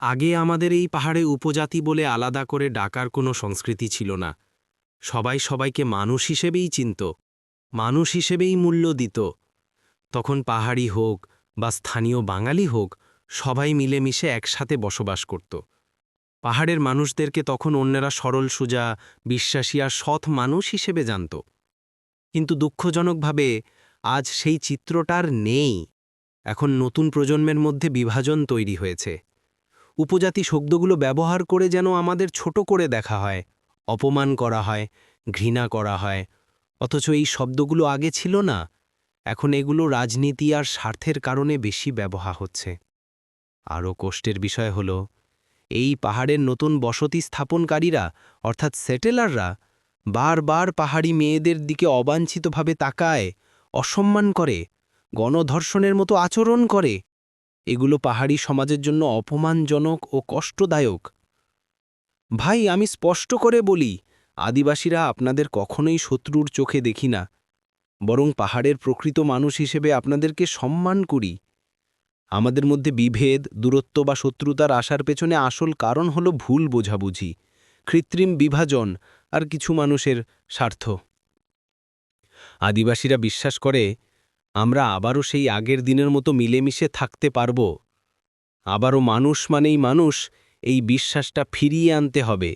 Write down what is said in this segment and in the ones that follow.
আগে আমাদের এই পাহাড়ে উপজাতি বলে আলাদা করে ডাকার কোনো সংস্কৃতি ছিল না। সবাই সবাইকে মানুষ হিসেবেই চিনত, মানুষ হিসেবেই মূল্য দিত। তখন পাহাড়ি হোক বা স্থানীয় বাঙালি হোক, সবাই মিলেমিশে একসাথে বসবাস করত। পাহাড়ের মানুষদেরকে তখন অন্যেরা সরল সোজা, বিশ্বাসী আর সৎ মানুষ হিসেবে জানত। কিন্তু দুঃখজনকভাবে আজ সেই চিত্রটার নেই। এখন নতুন প্রজন্মের মধ্যে বিভাজন তৈরি হয়েছে। উপজাতি শব্দগুলো ব্যবহার করে যেন আমাদের ছোট করে দেখা হয়, অপমান করা হয়, ঘৃণা করা হয়। অথচ এই শব্দগুলো আগে ছিল না। এখন এগুলো রাজনীতি আর স্বার্থের কারণে বেশি ব্যবহার হচ্ছে। আরও কষ্টের বিষয় হল, এই পাহাড়ের নতুন বসতি স্থাপনকারীরা অর্থাৎ সেটেলাররা বারবার পাহাড়ি মেয়েদের দিকে অবাঞ্ছিতভাবে তাকায়, অসম্মান করে, গণধর্ষণের মতো আচরণ করে। এগুলো পাহাড়ি সমাজের জন্য অপমানজনক ও কষ্টদায়ক। ভাই, আমি স্পষ্ট করে বলি, আদিবাসীরা আপনাদের কখনোই শত্রুর চোখে দেখি না, বরং পাহাড়ের প্রকৃত মানুষ হিসেবে আপনাদেরকে সম্মান করি। আমাদের মধ্যে বিভেদ, দূরত্ব বা শত্রুতার আসার পেছনে আসল কারণ হল ভুল বোঝাবুঝি, কৃত্রিম বিভাজন আর কিছু মানুষের স্বার্থ। আদিবাসীরা বিশ্বাস করে আমরা আবারও সেই আগের দিনের মতো মিলেমিশে থাকতে পারব। আবারও মানুষ মানেই মানুষ, এই বিশ্বাসটা ফিরিয়ে আনতে হবে।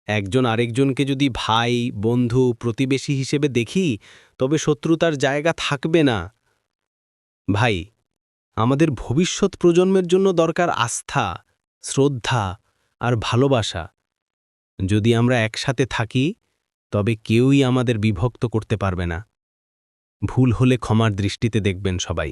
একজন আরেকজনকে যদি ভাই, বন্ধু, প্রতিবেশী হিসেবে দেখি, তবে শত্রুতার জায়গা থাকবে না। ভাই, আমাদের ভবিষ্যৎ প্রজন্মের জন্য দরকার আস্থা, শ্রদ্ধা আর ভালোবাসা। যদি আমরা একসাথে থাকি, তবে কেউই আমাদের বিভক্ত করতে পারবে না। ভুল হলে ক্ষমার দৃষ্টিতে দেখবেন সবাই।